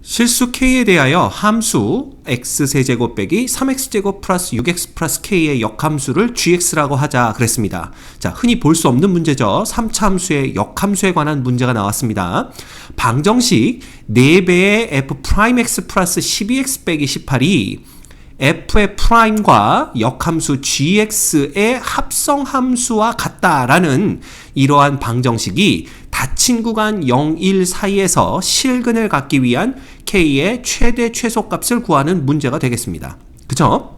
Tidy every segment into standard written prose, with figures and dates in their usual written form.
실수 k에 대하여 함수 x세제곱 빼기 3x제곱 플러스 6x 플러스 k의 역함수를 gx라고 하자 그랬습니다. 자, 흔히 볼 수 없는 문제죠. 3차 함수의 역함수에 관한 문제가 나왔습니다. 방정식 4배의 f'x 플러스 12x 빼기 18이 f의 프라임과 역함수 gx의 합성함수와 같다라는 이러한 방정식이 닫힌 구간 0, 1 사이에서 실근을 갖기 위한 k의 최대 최소값을 구하는 문제가 되겠습니다. 그죠?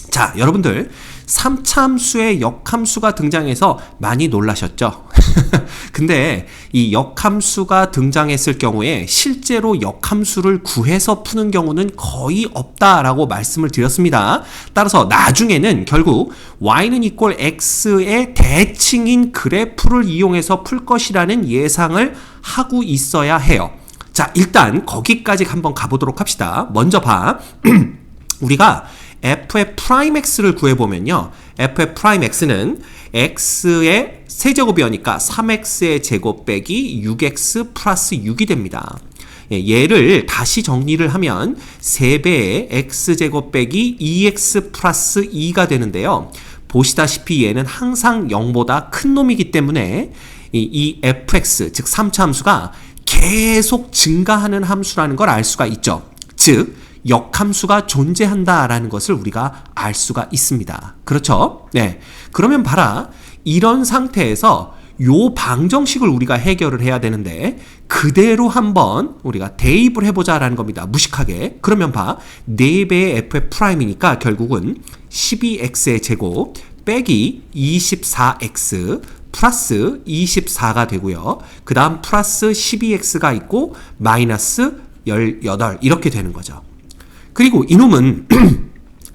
자, 여러분들 3차 함수의 역함수가 등장해서 많이 놀라셨죠? 근데 이 역함수가 등장했을 경우에 실제로 역함수를 구해서 푸는 경우는 거의 없다라고 말씀을 드렸습니다. 따라서 나중에는 결국 y는 equal x의 대칭인 그래프를 이용해서 풀 것이라는 예상을 하고 있어야 해요. 자, 일단 거기까지 한번 가보도록 합시다. 먼저 봐. 우리가 f의 프라임 x를 구해보면요. f의 프라임 x는 x의 세제곱이니까 3x의 제곱 빼기 6x 플러스 6이 됩니다. 얘를 다시 정리를 하면 3배의 x제곱 빼기 2x 플러스 2가 되는데요. 보시다시피 얘는 항상 0보다 큰 놈이기 때문에 이 fx, 즉 3차 함수가 계속 증가하는 함수라는 걸 알 수가 있죠. 즉 역함수가 존재한다라는 것을 우리가 알 수가 있습니다. 그렇죠? 네. 그러면 봐라. 이런 상태에서 요 방정식을 우리가 해결을 해야 되는데 그대로 한번 우리가 대입을 해보자라는 겁니다. 무식하게. 그러면 봐. 4배의 f의 프라임이니까 결국은 12x의 제곱 빼기 24x 플러스 24가 되고요. 그 다음 플러스 12x가 있고 마이너스 18 이렇게 되는 거죠. 그리고 이놈은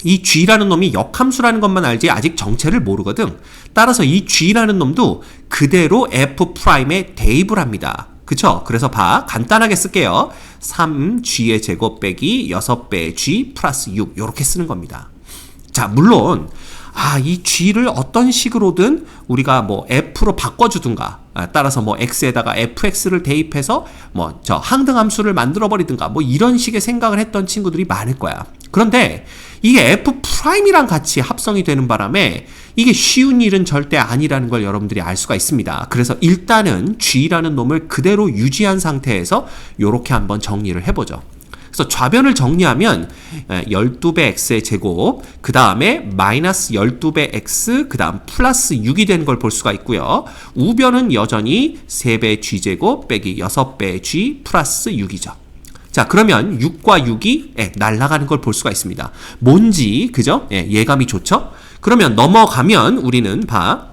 이 g라는 놈이 역함수라는 것만 알지 아직 정체를 모르거든. 따라서 이 g라는 놈도 그대로 f'에 대입을 합니다. 그쵸? 그래서 봐. 간단하게 쓸게요. 3g의 제곱 빼기 6배의 g 플러스 6 이렇게 쓰는 겁니다. 자, 물론 이 g를 어떤 식으로든 우리가 뭐 f로 바꿔주든가 따라서 뭐 x에다가 fx를 대입해서 뭐 저 항등함수를 만들어 버리든가 뭐 이런 식의 생각을 했던 친구들이 많을 거야. 그런데 이게 f'이랑 같이 합성이 되는 바람에 이게 쉬운 일은 절대 아니라는 걸 여러분들이 알 수가 있습니다. 그래서 일단은 g라는 놈을 그대로 유지한 상태에서 요렇게 한번 정리를 해보죠. 그래서 좌변을 정리하면 12배 x의 제곱, 그 다음에 마이너스 12배 x, 그 다음 플러스 6이 되는 걸 볼 수가 있고요. 우변은 여전히 3배 g제곱 빼기 6배 g 플러스 6이죠. 자, 그러면 6과 6이 날아가는 걸 볼 수가 있습니다. 뭔지, 그죠? 예감이 좋죠? 그러면 넘어가면 우리는 봐.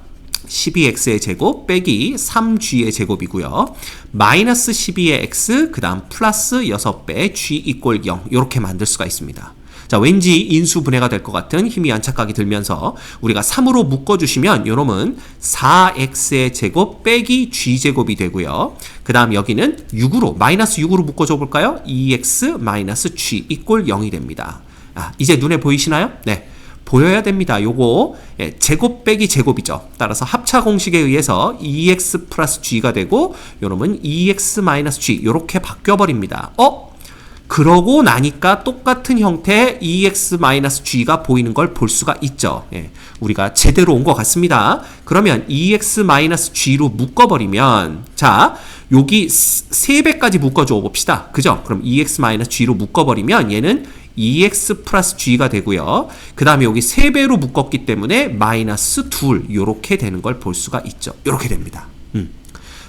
12x의 제곱 빼기 3g의 제곱이고요. 마이너스 12의 x 그 다음 플러스 6배 g 이꼴 0 이렇게 만들 수가 있습니다. 자, 왠지 인수분해가 될 것 같은 희미한 착각이 들면서 우리가 3으로 묶어주시면 요놈은 4x의 제곱 빼기 g제곱이 되고요. 그 다음 여기는 6으로 마이너스 6으로 묶어줘 볼까요? 2x 마이너스 g 이꼴 0이 됩니다. 이제 눈에 보이시나요? 네. 보여야 됩니다. 요거 제곱 빼기 제곱이죠. 따라서 합차 공식에 의해서 2x 플러스 g가 되고 요놈은 2x 마이너스 g 요렇게 바뀌어버립니다. 그러고 나니까 똑같은 형태의 2x 마이너스 g가 보이는 걸 볼 수가 있죠. 우리가 제대로 온 것 같습니다. 그러면 2x 마이너스 g로 묶어버리면 자 여기 3배까지 묶어줘 봅시다. 그죠? 그럼 2x 마이너스 g로 묶어버리면 얘는 2x 플러스 g가 되고요. 그 다음에 여기 3배로 묶었기 때문에 마이너스 2 이렇게 되는 걸 볼 수가 있죠. 이렇게 됩니다.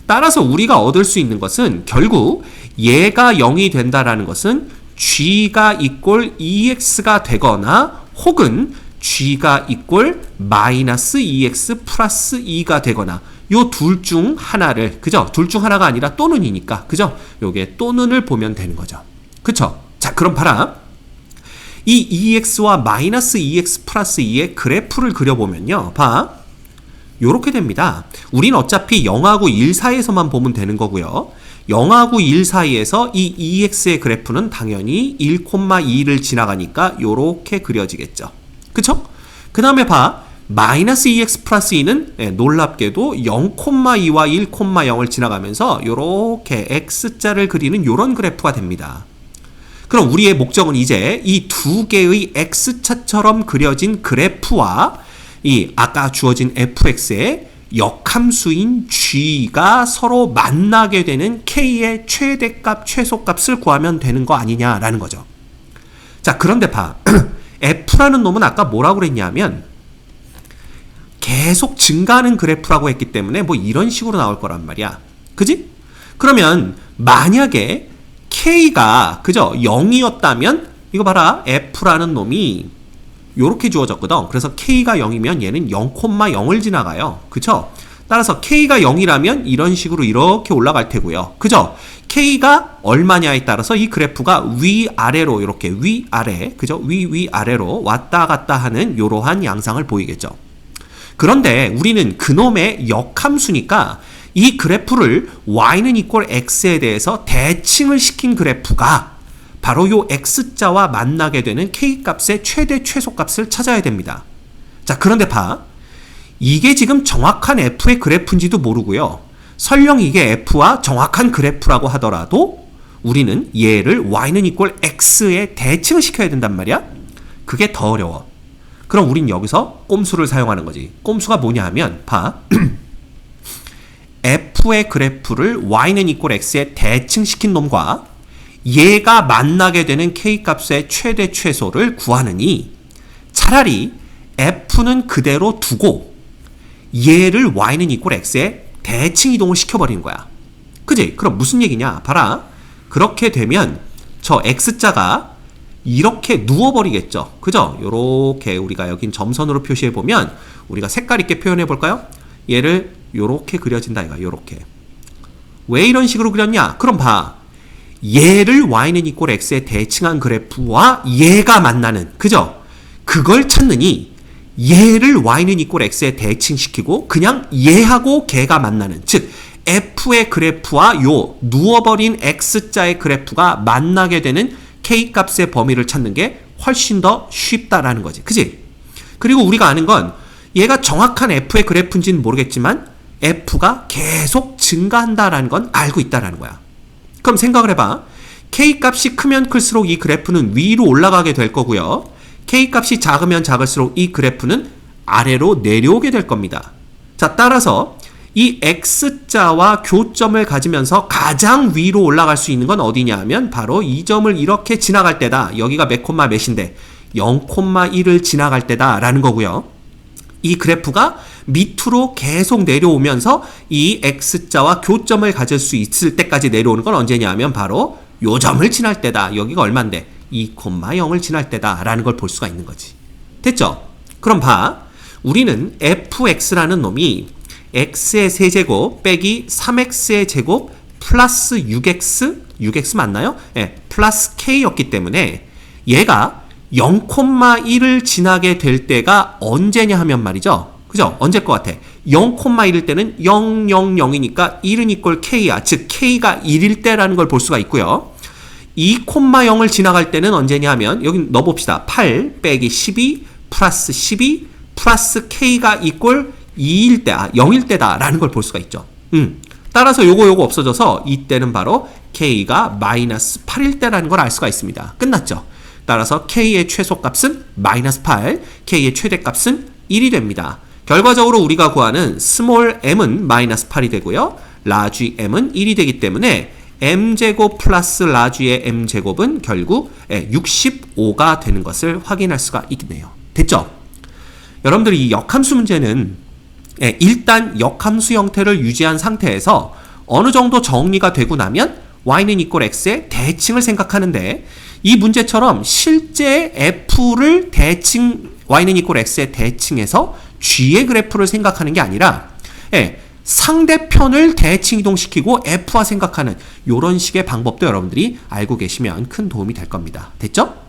따라서 우리가 얻을 수 있는 것은 결국 얘가 0이 된다라는 것은 g가 이꼴 2x가 되거나 혹은 g가 이꼴 마이너스 2x 플러스 2가 되거나 요 둘 중 하나를, 그죠? 둘 중 하나가 아니라 또는이니까, 그죠? 요게 또는을 보면 되는 거죠. 그쵸? 자, 그럼 봐라. 이 2x와 마이너스 2x 플러스 2의 그래프를 그려보면요. 봐. 요렇게 됩니다. 우린 어차피 0하고 1 사이에서만 보면 되는 거고요. 0하고 1 사이에서 이 2x의 그래프는 당연히 1,2를 지나가니까 요렇게 그려지겠죠. 그쵸? 그 다음에 봐. 마이너스 2x 플러스 2는 놀랍게도 0,2와 1,0을 지나가면서 요렇게 x자를 그리는 요런 그래프가 됩니다. 그럼 우리의 목적은 이제 이 두 개의 x차처럼 그려진 그래프와 이 아까 주어진 fx의 역함수인 g가 서로 만나게 되는 k의 최대값, 최소값을 구하면 되는 거 아니냐라는 거죠. 자, 그런데 봐. f라는 놈은 아까 뭐라고 그랬냐면 계속 증가하는 그래프라고 했기 때문에 뭐 이런 식으로 나올 거란 말이야. 그지? 그러면 만약에 k가 그죠? 0이었다면 이거 봐라. f라는 놈이 요렇게 주어졌거든. 그래서 k가 0이면 얘는 0,0을 지나가요. 그쵸? 따라서 k가 0이라면 이런 식으로 이렇게 올라갈 테고요. 그죠? k가 얼마냐에 따라서 이 그래프가 위아래로 이렇게 위아래, 그죠? 위아래로 왔다 갔다 하는 이러한 양상을 보이겠죠. 그런데 우리는 그놈의 역함수니까 이 그래프를 y는 equal x에 대해서 대칭을 시킨 그래프가 바로 요 x자와 만나게 되는 k값의 최대 최소값을 찾아야 됩니다. 자, 그런데 봐. 이게 지금 정확한 f의 그래프인지도 모르고요. 설령 이게 f와 정확한 그래프라고 하더라도 우리는 얘를 y는 equal x에 대칭을 시켜야 된단 말이야. 그게 더 어려워. 그럼 우린 여기서 꼼수를 사용하는 거지. 꼼수가 뭐냐 하면 봐. f의 그래프를 y는 equal x에 대칭시킨 놈과 얘가 만나게 되는 k값의 최대 최소를 구하느니 차라리 f는 그대로 두고 얘를 y는 equal x에 대칭 이동을 시켜버리는 거야. 그지? 그럼 무슨 얘기냐? 봐라. 그렇게 되면 저 x자가 이렇게 누워버리겠죠. 그죠? 요렇게 우리가 여긴 점선으로 표시해보면 우리가 색깔 있게 표현해볼까요? 얘를 요렇게 그려진다 이거. 요렇게. 왜 이런 식으로 그렸냐? 그럼 봐. 얘를 y는 equal x에 대칭한 그래프와 얘가 만나는, 그죠? 그걸 찾느니 얘를 y는 equal x에 대칭시키고 그냥 얘하고 걔가 만나는, 즉 f의 그래프와 요 누워버린 x자의 그래프가 만나게 되는 k값의 범위를 찾는 게 훨씬 더 쉽다라는 거지. 그지? 그리고 우리가 아는 건 얘가 정확한 f의 그래프인지는 모르겠지만 f가 계속 증가한다라는 건 알고 있다라는 거야. 그럼 생각을 해봐. k값이 크면 클수록 이 그래프는 위로 올라가게 될 거고요. k값이 작으면 작을수록 이 그래프는 아래로 내려오게 될 겁니다. 자, 따라서 이 x자와 교점을 가지면서 가장 위로 올라갈 수 있는 건 어디냐 하면 바로 이 점을 이렇게 지나갈 때다. 여기가 몇 콤마 몇인데 0,1을 지나갈 때다 라는 거고요. 이 그래프가 밑으로 계속 내려오면서 이 x자와 교점을 가질 수 있을 때까지 내려오는 건 언제냐 하면 바로 요 점을 지날 때다. 여기가 얼만데 2,0을 지날 때다 라는 걸 볼 수가 있는 거지. 됐죠? 그럼 봐. 우리는 fx라는 놈이 x의 세제곱 빼기 3x의 제곱 플러스 6x 맞나요? 네, 플러스 k였기 때문에 얘가 0,1을 지나게 될 때가 언제냐 하면 말이죠. 그죠? 언제일 것 같아? 0,1일 때는 0, 0, 0이니까 1은 equal k야. 즉 k가 1일 때라는 걸 볼 수가 있고요. 2,0을 지나갈 때는 언제냐 하면 여기 넣어봅시다. 8 빼기 12 플러스 12 플러스 k가 equal 2일 때, 0일 때다 라는 걸 볼 수가 있죠. 따라서 요거 없어져서 이때는 바로 k가 마이너스 8일 때라는 걸 알 수가 있습니다. 끝났죠. 따라서 k의 최소값은 마이너스 8, k의 최대값은 1이 됩니다. 결과적으로 우리가 구하는 스몰 m은 마이너스 8이 되고요. 라지 m은 1이 되기 때문에 m제곱 플러스 라지의 m제곱은 결국 65가 되는 것을 확인할 수가 있겠네요. 됐죠? 여러분들이 이 역함수 문제는 일단 역함수 형태를 유지한 상태에서 어느 정도 정리가 되고 나면 y는 equal x의 대칭을 생각하는데 이 문제처럼 실제 f를 y는 equal x의 대칭해서 g의 그래프를 생각하는 게 아니라 상대편을 대칭 이동시키고 f와 생각하는 이런 식의 방법도 여러분들이 알고 계시면 큰 도움이 될 겁니다. 됐죠?